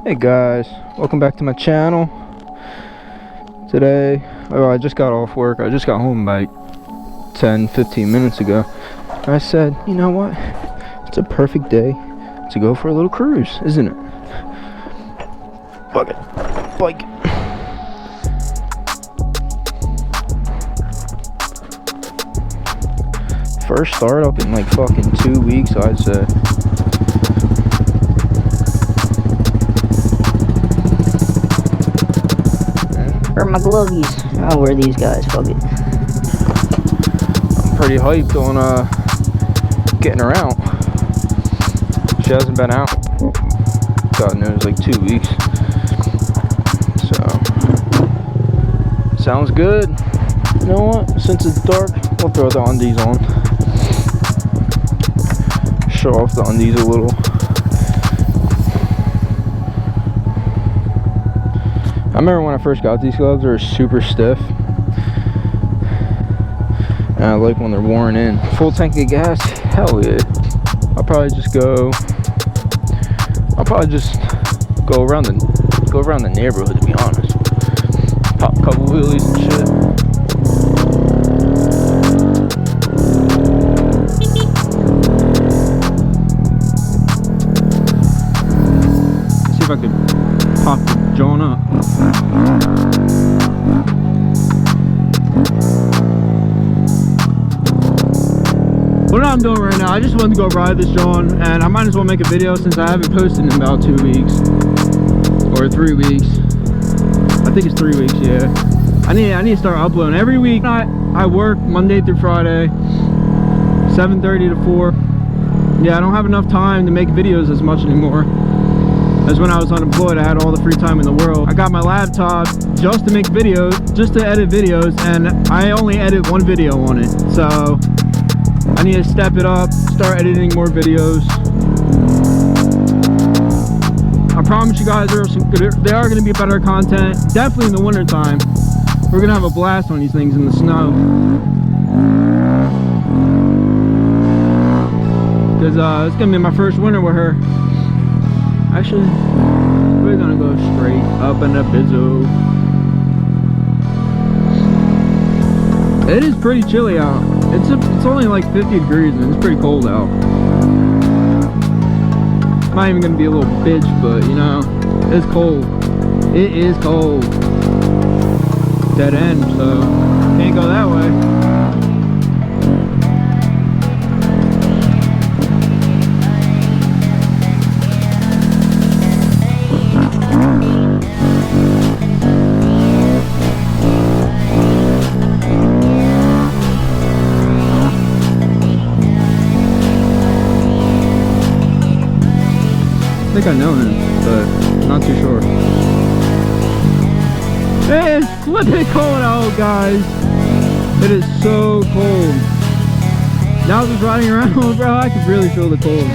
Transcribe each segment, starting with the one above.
Hey guys, welcome back to my channel. Today, I just got off work. I just got home about 10-15 minutes ago. And I said, you know what? It's a perfect day to go for a little cruise, isn't it? Fuck it. Bike. First startup in like fucking 2 weeks, I'd say. Where are my glovies? I'll wear these guys, fuck it. I'm pretty hyped on getting her out. She hasn't been out, God knows, like 2 weeks. So, sounds good. You know what? Since it's dark, we'll throw the undies on. Show off the undies a little. I remember when I first got these gloves, they were super stiff. And I like when they're worn in. Full tank of gas, hell yeah. I'll probably just go around the neighborhood, to be honest. Pop a couple wheelies and shit. Let's see if I could pop the John up. What I'm doing right now, I just wanted to go ride this John, and I might as well make a video since I haven't posted in about 2 weeks or 3 weeks. I think it's 3 weeks. Yeah, I need to start uploading every week. I work Monday through Friday, 7:30 to 4. Yeah, I don't have enough time to make videos as much anymore as when I was unemployed. I had all the free time in the world. I got my laptop just to make videos, just to edit videos, and I only edit one video on it. So I need to step it up, start editing more videos. I promise you guys, there are going to be better content, definitely in the winter time. We're going to have a blast on these things in the snow. Because it's going to be my first winter with her. Actually, we're going to go straight up in the bizzo. It is pretty chilly out. It's only like 50 degrees and it's pretty cold out. It's not even gonna be a little bitch, but you know, it's cold. It is cold. Dead end, so can't go that way. I think I know him, but not too sure. It is flipping cold out, guys. It is so cold. Now just riding around, bro, I can really feel the cold.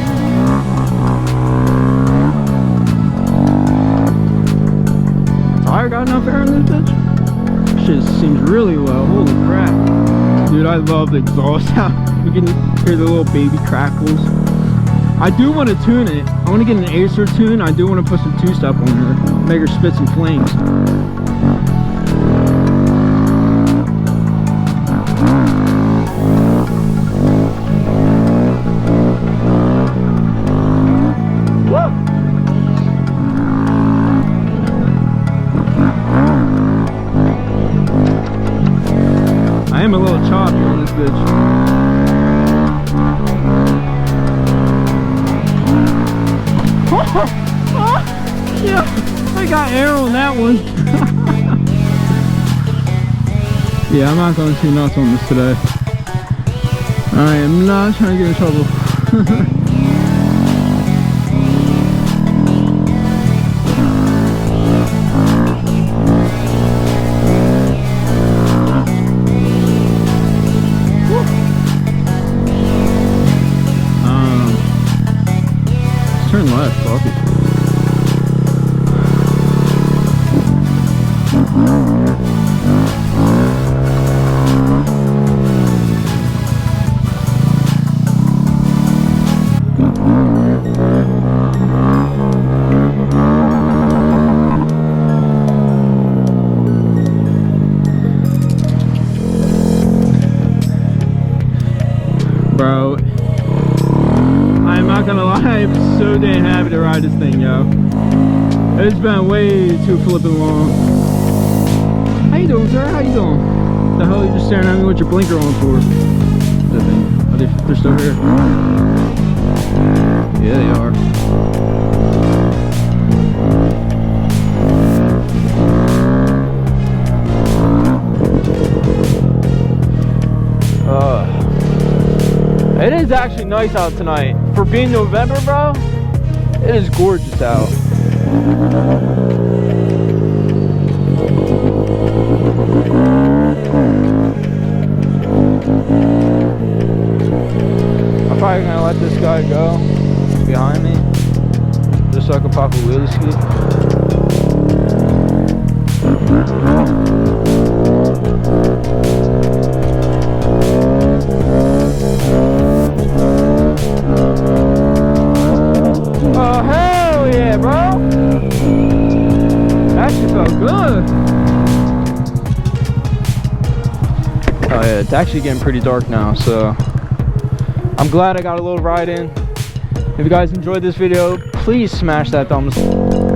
Tire got enough air in this bitch? Shit seems really low. Holy crap. Dude, I love the exhaust sound. You can hear the little baby crackles. I do want to tune it. I want to get an Acer tune. I do want to put some two-step on her, make her spit some flames. Woo! I am a little choppy on this bitch. Yeah, I got air on that one. Yeah, I'm not going too nuts on this today. I am not trying to get in trouble. Let's turn left, fuck it. so damn happy to ride this thing, yo. It's been way too flipping long. How you doing, sir? How you doing? The hell are you just staring at me with your blinker on for? That thing. Are they're still here? Yeah, they are. It is actually nice out tonight. For being November, bro, it is gorgeous out. I'm probably gonna let this guy go behind me, just so I can pop a wheelie ski. Oh, hell yeah, bro. That actually felt good. Oh yeah, it's actually getting pretty dark now, so I'm glad I got a little ride in. If you guys enjoyed this video, please smash that thumbs up.